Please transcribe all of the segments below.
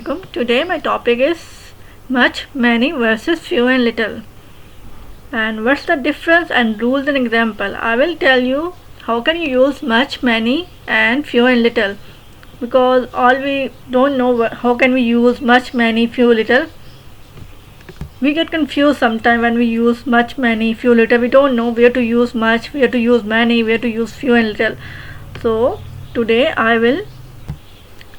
Today my topic is much, many versus few and little. And what's the difference and rules and example? I will tell you how can you use much, many and few and little. Because all we don't know how can we use much, many, few, little. We get confused sometimes when we use much, many, few, little. We don't know where to use much, where to use many, where to use few and little. So today I will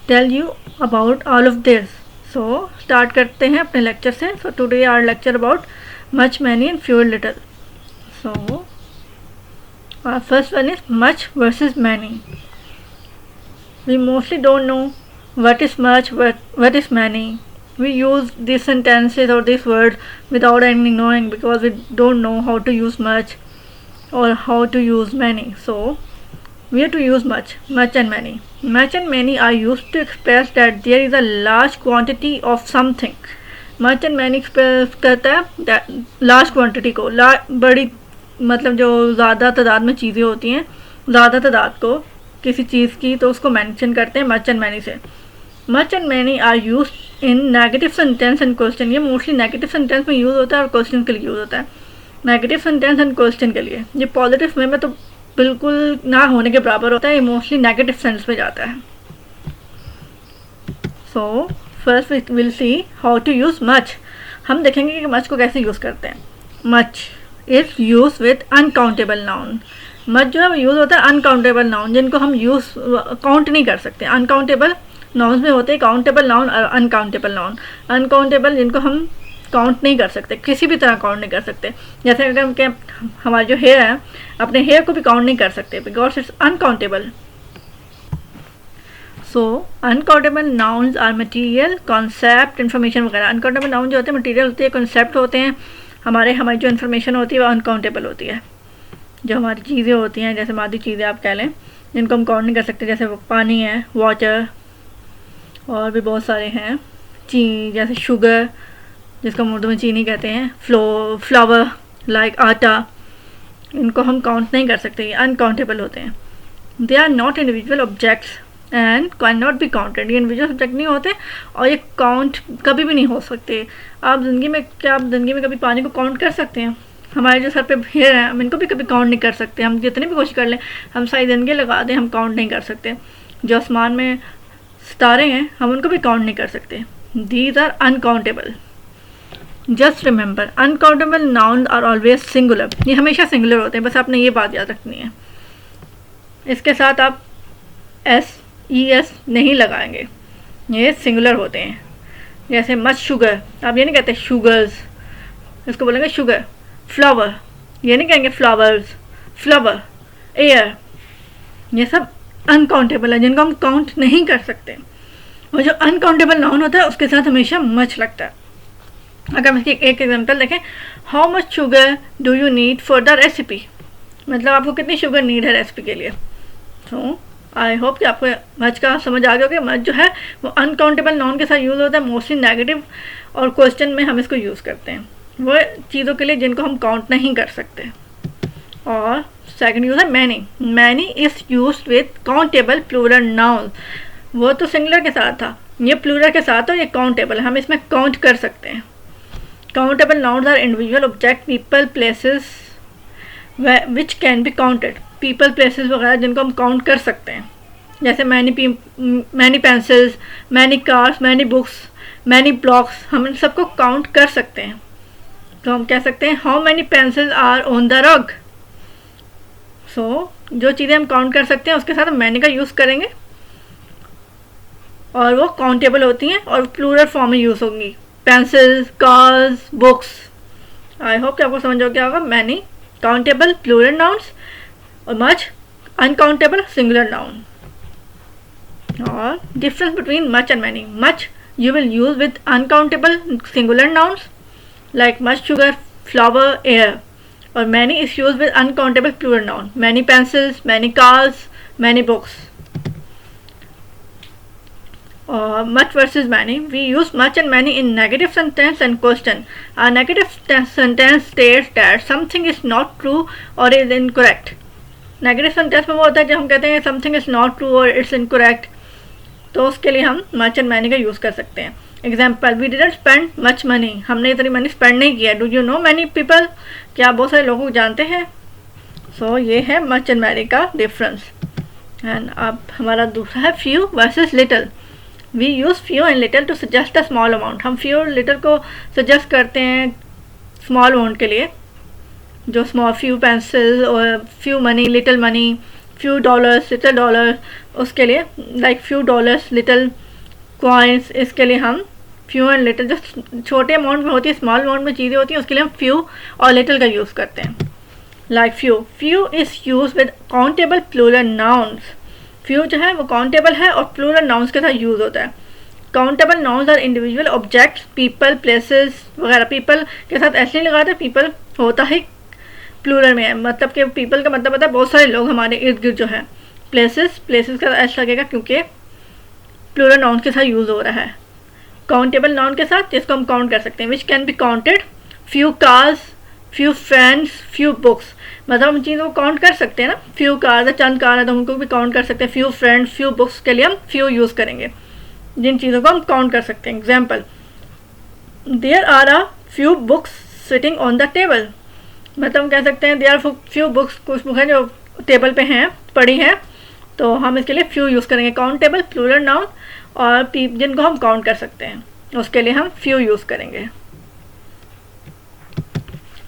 tell you about all of this. So start करते हैं अपने lecture से. So today our lecture about much, many and few and little. So our first one is much versus many. We mostly don't know what is much, what is many. We use these sentences or these words without any knowing because we don't know how to use much or how to use many. So we have to use much and many. Much and many are used to express that there is a large quantity of something. Much and many express करता है large quantity को, बड़ी मतलब जो ज़्यादा तादाद में चीज़ें होती हैं, ज़्यादा तादाद को किसी चीज़ की, तो उसको मेंशन करते हैं much and many से. Much and many are used in negative sentence and question. ये मोस्टली नेगेटिव सेंटेंस में यूज़ होता है और क्वेश्चन के लिए यूज़ होता है. नेगेटिव सेंटेंस एंड क्वेश्चन के लिए. ये पॉजिटिव में तो बिल्कुल ना होने के बराबर होता है. ये मोस्टली नेगेटिव सेंस में जाता है. So first we will see how to use much. हम देखेंगे कि मच को कैसे यूज़ करते हैं. Much is use with uncountable noun. Much जो है वो यूज़ होता है अनकाउंटेबल नाउन जिनको हम यूज़ काउंट नहीं कर सकते. अनकाउंटेबल नाउन्स में होते हैं काउंटेबल नाउन और अनकाउंटेबल नाउन. अनकाउंटेबल जिनको हम काउंट नहीं कर सकते, किसी भी तरह काउंट नहीं कर सकते. जैसे अगर हम कहें हमारा जो हेयर है, अपने हेयर को भी काउंट नहीं कर सकते because it's uncountable. So uncountable nouns are material, concept, information वगैरह. अनकाउंटेबल नाउन जो होते हैं मटीरियल होती है, कॉन्सेप्ट होते हैं. हमारी जो इन्फॉर्मेशन होती है वो अनकाउंटेबल होती है. जो हमारी चीज़ें होती हैं, जैसे मादी चीज़ें आप कह लें, जिनको हम काउंट नहीं कर सकते, जैसे पानी है, वाटर, और भी बहुत सारे हैं. जैसे शुगर जिसको हम उर्दू में चीनी कहते हैं, फ्लावर लाइक आटा, इनको हम काउंट नहीं कर सकते. ये अनकाउंटेबल होते हैं. They are not individual objects and can not be counted. ये इंडिविजुअल ऑब्जेक्ट नहीं होते और ये काउंट कभी भी नहीं हो सकते. आप ज़िंदगी में कभी पानी को काउंट कर सकते हैं? हमारे जो सर पे हेयर हैं हम इनको भी कभी काउंट नहीं कर सकते. हम जितनी भी कोशिश कर लें, हम सारी ज़िंदगी लगा दें, हम काउंट नहीं कर सकते. जो आसमान में सितारे हैं हम उनको भी काउंट नहीं कर सकते. These are uncountable. Just remember uncountable noun are always singular. ये हमेशा सिंगुलर होते हैं, बस आपने ये बात याद रखनी है. इसके साथ आप ES नहीं लगाएंगे, ये सिंगुलर होते हैं. जैसे मच शुगर, आप ये नहीं कहते शुगर्स, इसको बोलेंगे शुगर. फ्लावर, ये नहीं कहेंगे फ्लावर्स. फ्लावर, एयर, ये सब अनकाउंटेबल है जिनको हम काउंट नहीं कर सकते. और जो अनकाउंटेबल नाउन होता है उसके साथ हमेशा मच लगता है. अगर हम एक एग्जांपल देखें, how much sugar do you need for the recipe, मतलब आपको कितनी शुगर नीड है रेसिपी के लिए. तो आई होप कि आपको मच का समझ आ गया कि मच जो है वो अनकाउंटेबल नाउन के साथ यूज़ होता है. मोस्टली नेगेटिव और क्वेश्चन में हम इसको यूज़ करते हैं वो चीज़ों के लिए जिनको हम काउंट नहीं कर सकते. और सेकंड यूज़ है many. Many is used with countable plural noun. वो तो सिंगुलर के साथ था, ये प्लूरल के साथ, और ये काउंटेबल है, हम इसमें काउंट कर सकते हैं. Countable nouns are individual object, people, places which can be counted. People, places वगैरह जिनको हम काउंट कर सकते हैं. जैसे many pencils, many cars, many books, many blocks, हम इन सबको काउंट कर सकते हैं. तो हम कह सकते हैं how many pencils are on the rug. So जो चीज़ें हम काउंट कर सकते हैं उसके साथ हम मैनी का यूज़ करेंगे और वो काउंटेबल होती हैं और प्लूरल फॉर्म में यूज़ होंगी. Pencils, cars, books. I hope कि आपको समझ हो गया होगा. मैनी काउंटेबल प्लूरल नाउन्स और मच अनकाउंटेबल सिंगुलर नाउन. और difference between much and many. Much you will use with uncountable singular nouns like much sugar, flower, air. Or many is used with uncountable plural noun. Many pencils, many cars, many books. Much versus many. We use much and many in negative sentence and question. A negative sentence states that something is not true or is incorrect. Negative sentence में वो होता है जब हम कहते हैं something is not true or it's incorrect. तो उसके लिए हम मच एंड मैनी का यूज़ कर सकते हैं। Example, we didn't spend much money, हमने इतनी मनी स्पेंड नहीं किया। Do you know many people, क्या आप बहुत सारे लोगों को जानते हैं। सो ये है मच एंड मैनी का डिफरेंस। एंड अब हमारा दूसरा है few versus little. We use few and little to suggest a small amount. हम फ्यू और लिटिल को सजेस्ट करते हैं स्मॉल अमाउंट के लिए, जो स्मॉल फ्यू पेंसिल और few money, little money, few dollars, little dollar, उसके लिए like few dollars, little coins, इसके लिए हम फ्यू एंड लिटिल, जो छोटे अमाउंट में होती है, स्मॉल अमाउंट में चीज़ें होती हैं, उसके लिए हम फ्यू और लिटिल का यूज़ करते हैं। Like few is use with countable plural nouns. Few जो है वो काउंटेबल है और प्लूरल नाउन्स के साथ यूज़ होता है। Countable nouns are individual objects, people, places वगैरह। पीपल के साथ ऐसे नहीं लगाते, पीपल होता ही प्लूरल में है, मतलब कि पीपल का मतलब होता है बहुत सारे लोग हमारे इर्द गिर्द जो है। प्लेसेस का ऐसा लगेगा क्योंकि प्लूरल नाउन के साथ यूज़ हो रहा है। काउंटेबल नाउन के साथ जिसको हम काउंट कर सकते हैं, विच can be counted, few cars, few friends, few books. मतलब हम चीज़ों को काउंट कर सकते हैं ना, फ्यू कार्स है, चंद कार है, तो उनको भी काउंट कर सकते हैं। फ्यू फ्रेंड्स, फ्यू बुक्स के लिए हम फ्यू यूज़ करेंगे, जिन चीज़ों को हम काउंट कर सकते हैं। Example, there are a few books sitting on the table. मतलब हम कह सकते हैं देयर आर फ्यू बुक्स, कुछ बुक हैं जो टेबल पे हैं, पड़ी हैं, तो हम इसके लिए फ्यू यूज़ करेंगे। काउंटेबल प्लूरल नाउन और जिनको हम काउंट कर सकते हैं, उसके लिए हम फ्यू यूज़ करेंगे।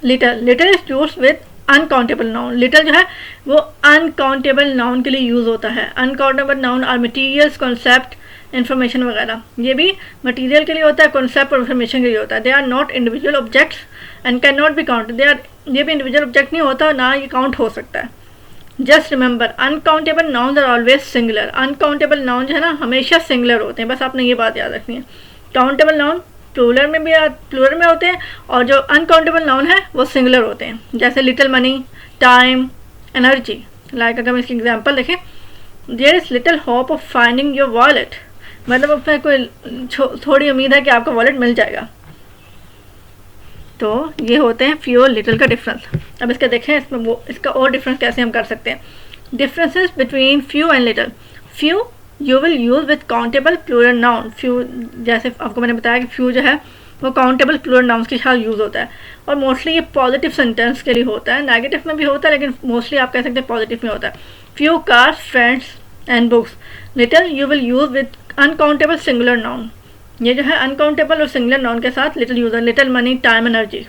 Little is use with uncountable noun. Little जो है वो अनकाउंटेबल नाउन के लिए यूज़ होता है। Uncountable noun are materials, concept, information वगैरह। ये भी मटीरियल के लिए होता है, कॉन्सेप्ट और इन्फॉर्मेशन के लिए होता है। They are not individual objects and can not be counted. ये भी इंडिविजुअल ऑब्जेक्ट नहीं होता, ना ये काउंट हो सकता है। Just remember, uncountable nouns are always singular. Uncountable noun जो है ना हमेशा सिंगुलर होते हैं, बस आपने ये बात याद रखनी है। काउंटेबल नाउन प्लूरल में भी प्लूरल में होते हैं, और जो अनकाउंटेबल नाउन है वो सिंगुलर होते हैं, जैसे little money, time, energy. Like अगर हम इसकी एग्जाम्पल देखें, there is little hope of finding your wallet. मतलब उसमें कोई थोड़ी उम्मीद है कि आपका वॉलेट मिल जाएगा। तो ये होते हैं फ्यू और लिटिल का डिफरेंस। अब इसका देखें, इसका और डिफरेंस कैसे हम कर सकते हैं। Differences between few and little. Few you will use with countable plural noun. Few जैसे आपको मैंने बताया कि फ्यू जो है वो काउंटेबल प्लूरल नाउन्स के साथ यूज़ होता है, और मोस्टली ये पॉजिटिव सेंटेंस के लिए होता है। नेगेटिव में भी होता है, लेकिन मोस्टली आप कह सकते हैं पॉजिटिव में होता है। Few cars, friends and books. Little you will use with uncountable singular noun. ये जो है अनकाउंटेबल और सिंगुलर नाउन के साथ लिटिल यूज़ है। Little money, time, energy.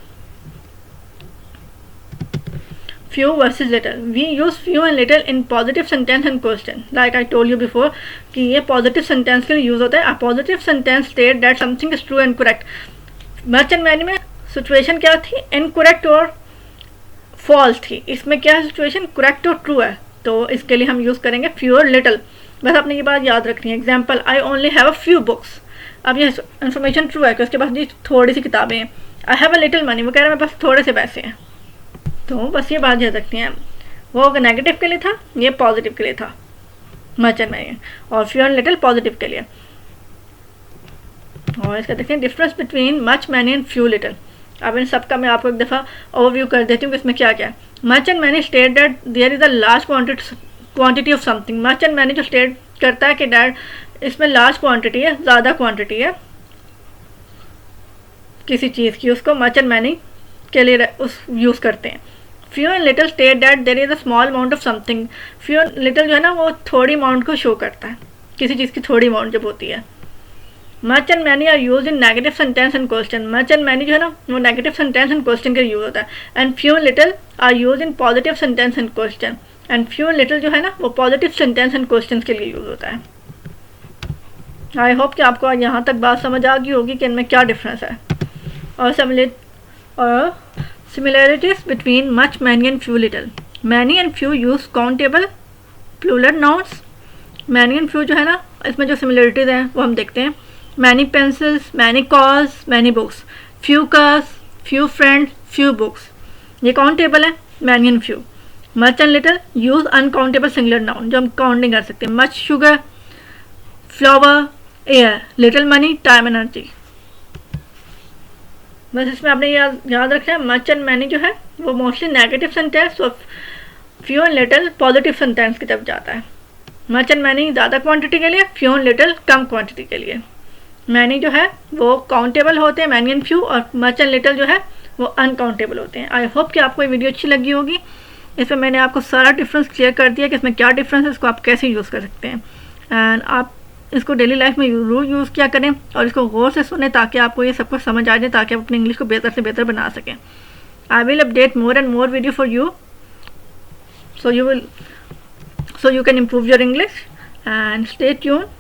Few versus little. We use few and little in positive sentence and question. Like I told you before कि ये positive sentence के लिए यूज़ होता है। A positive sentence state that something is true and correct. Much and many में situation क्या थी, incorrect और फॉल्स थी। इसमें क्या है, सिचुएशन करेक्ट और ट्रू है, तो इसके लिए हम यूज़ करेंगे फ्यू और लिटिल। बस आपने ये बात याद रखनी है। Example, I only have a few books. अब ये इन्फॉर्मेशन ट्रू है कि उसके पास जी थोड़ी सी किताबें हैं। I have a little money, वो कह रहा है मेरे पास थोड़े से पैसे हैं। तो बस ये बात याद रखनी है। वो नेगेटिव के लिए था, ये पॉजिटिव के लिए था, मच एंड मैनी। और फ्यू एंड लिटिल पॉजिटिव के लिए। और इसका देखते हैं difference between much, many and few, little. अब इन सबका मैं आपको एक दफ़ा ओवरव्यू कर देती हूँ कि इसमें क्या क्या है। Much and many state that there is a large quantity of something. Much and many जो स्टेट करता है कि डैट इसमें लार्ज क्वांटिटी है, ज़्यादा क्वांटिटी है किसी चीज़ की, उसको मच एंड मैनी के लिए उस यूज़ करते हैं। Few and little state that there is a small amount of something. Few and little जो है ना वो थोड़ी अमाउंट को शो करता है, किसी चीज़ की थोड़ी अमाउंट जब होती है। Much and many are use in negative sentence and question. Much and many जो है ना वो नेगेटिव सेंटेंस एंड क्वेश्चन के लिए यूज होता है। And few and little are use in positive sentence and question. And few and little जो है ना वो पॉजिटिव सेंटेंस एंड क्वेश्चन के लिए यूज होता है। आई होप कि आपको यहाँ तक बात समझ आ गई होगी कि इनमें क्या डिफरेंस है। और similarities between much, many and few, little. Many and few use countable plural nouns. Many and few जो है ना इसमें जो सिमिलरिटीज हैं वो हम देखते हैं। Many pencils, many cars, many books. Few cars, few friends, few books. ये काउंटेबल है, many and few. Much and little use uncountable singular noun जो हम काउंट नहीं कर सकते। Much sugar, flour, air. Little money, time, energy. बस इसमें आपने याद रखना है मच एंड मैनी जो है वो मोस्टली नेगेटिव सेंटेंस और few and little positive sentence की तरफ जाता है। मच एंड मैनी ज़्यादा क्वांटिटी के लिए, few and little come quantity के लिए। मैनी जो है वो काउंटेबल होते हैं, मैनी एंड फ्यू, और मच एंड लिटिल जो है वो अनकाउंटेबल होते हैं। आई होप कि आपको ये वीडियो अच्छी लगी होगी। इसमें मैंने आपको सारा डिफरेंस क्लियर कर दिया कि इसमें क्या डिफरेंस है, इसको आप कैसे यूज़ कर सकते हैं। एंड आप इसको डेली लाइफ में ज़रूर यूज़ किया करें और इसको गौर से सुने ताकि आपको ये सब कुछ समझ आ जाए, ताकि आप अपनी इंग्लिश को बेहतर से बेहतर बना सकें। I will update more and more video for you, so you can improve your English, and stay tuned.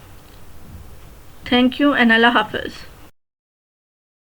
Thank you and Allah Hafiz.